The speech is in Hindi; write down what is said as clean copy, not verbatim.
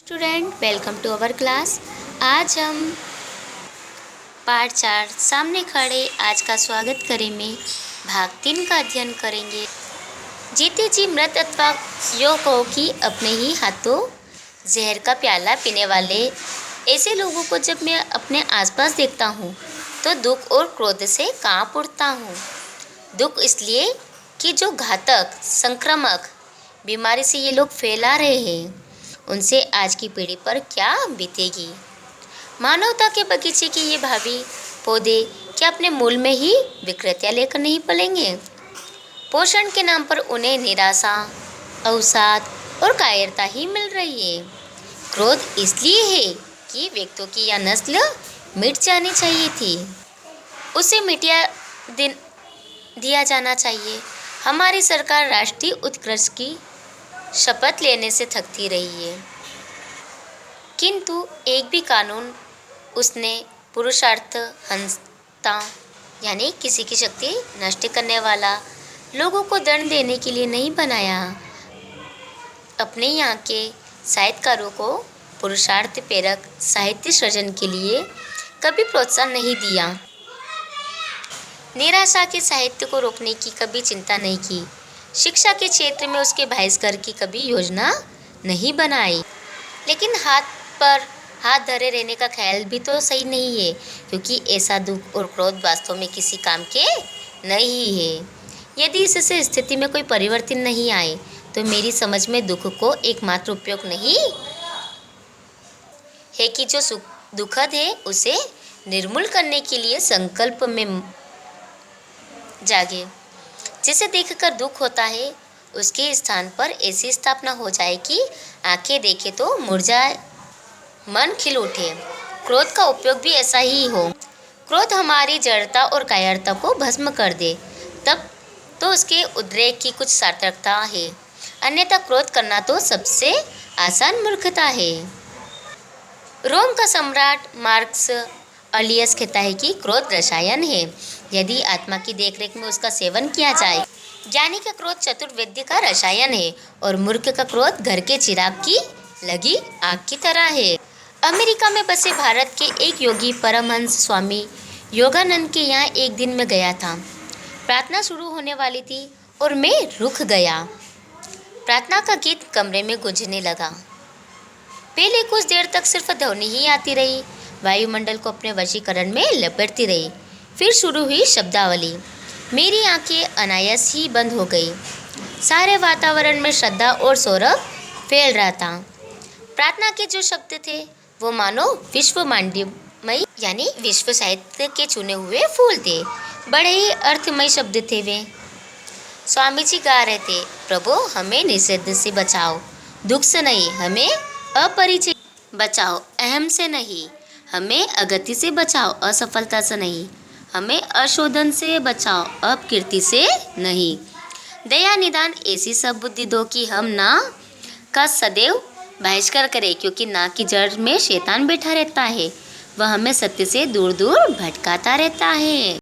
Student welcome to our class. आज हम पाठ 4 सामने खड़े आज का स्वागत करें में भाग 3 का अध्ययन करेंगे। जीते जी मृत अथवा यो कहो कि अपने ही हाथों जहर का प्याला पीने वाले ऐसे लोगों को जब मैं अपने आसपास देखता हूँ तो दुख और क्रोध से कांप उठता हूँ। दुख इसलिए कि जो घातक संक्रामक बीमारी से ये लोग फैला रहे हैं उनसे आज की पीढ़ी पर क्या बीतेगी। मानवता के बगीचे की ये भावी पौधे क्या अपने मूल में ही विकृतियाँ लेकर नहीं पलेंगे। पोषण के नाम पर उन्हें निराशा, अवसाद और कायरता ही मिल रही है। क्रोध इसलिए है कि व्यक्तियों की यह नस्ल मिट जानी चाहिए थी, उसे मिटिया दिया जाना चाहिए। हमारी सरकार राष्ट्रीय उत्कर्ष की शपथ लेने से थकती रही है, किंतु एक भी कानून उसने पुरुषार्थ हंसता यानी किसी की शक्ति नष्ट करने वाला लोगों को दंड देने के लिए नहीं बनाया। अपने यहाँ के साहित्यकारों को पुरुषार्थ प्रेरक साहित्य सृजन के लिए कभी प्रोत्साहन नहीं दिया। निराशा के साहित्य को रोकने की कभी चिंता नहीं की। शिक्षा के क्षेत्र में उसके बहिष्कार की कभी योजना नहीं बनाई। लेकिन हाथ पर हाथ धरे रहने का ख्याल भी तो सही नहीं है, क्योंकि ऐसा दुख और क्रोध वास्तव में किसी काम के नहीं है। यदि इससे स्थिति में कोई परिवर्तन नहीं आए तो मेरी समझ में दुख को एकमात्र उपयोग नहीं है कि जो दुखद है उसे निर्मूल करने के लिए संकल्प में जागे। जिसे देखकर दुख होता है उसके स्थान पर ऐसी स्थापना हो जाए कि आंखें देखे तो मुरझाए, मन खिल उठे। क्रोध का उपयोग भी ऐसा ही हो। क्रोध हमारी जड़ता और कायरता को भस्म कर दे, तब तो उसके उद्रेक की कुछ सार्थकता है, अन्यथा क्रोध करना तो सबसे आसान मूर्खता है। रोम का सम्राट मार्क्स अलियस कहता है कि क्रोध रसायन है। यदि आत्मा की देखरेख में उसका सेवन किया जाए। ज्ञानी का क्रोध चतुर्वेद्य का रसायन है और मूर्ख का क्रोध घर के चिराग की लगी आग की तरह है। अमेरिका में बसे भारत के एक योगी परमहंस स्वामी योगानंद के यहाँ एक दिन में गया था। प्रार्थना शुरू होने वाली थी और मैं रुक गया। प्रार्थना का गीत कमरे में गूंजने लगा। पहले कुछ देर तक सिर्फ ध्वनि ही आती रही, वायुमंडल को अपने वशीकरण में लपेटती रही। फिर शुरू हुई शब्दावली। मेरी आंखें अनायास ही बंद हो गई। सारे वातावरण में श्रद्धा और सौरभ फैल रहा था। प्रार्थना के जो शब्द थे वो मानो विश्व मांडवमयी यानी विश्व साहित्य के चुने हुए फूल थे। बड़े ही अर्थमय शब्द थे वे। स्वामी जी गा रहे थे, प्रभु हमें निषेध से बचाओ, दुख से नहीं, हमें अपरिचय बचाओ, अहम से नहीं, हमें अगति से बचाओ, असफलता से नहीं, हमें अशोधन से बचाओ, अपकीर्ति से नहीं। दया निदान ऐसी सब बुद्धि दो कि हम ना का सदैव बहिष्कार करें, क्योंकि ना की जड़ में शैतान बैठा रहता है, वह हमें सत्य से दूर दूर भटकाता रहता है।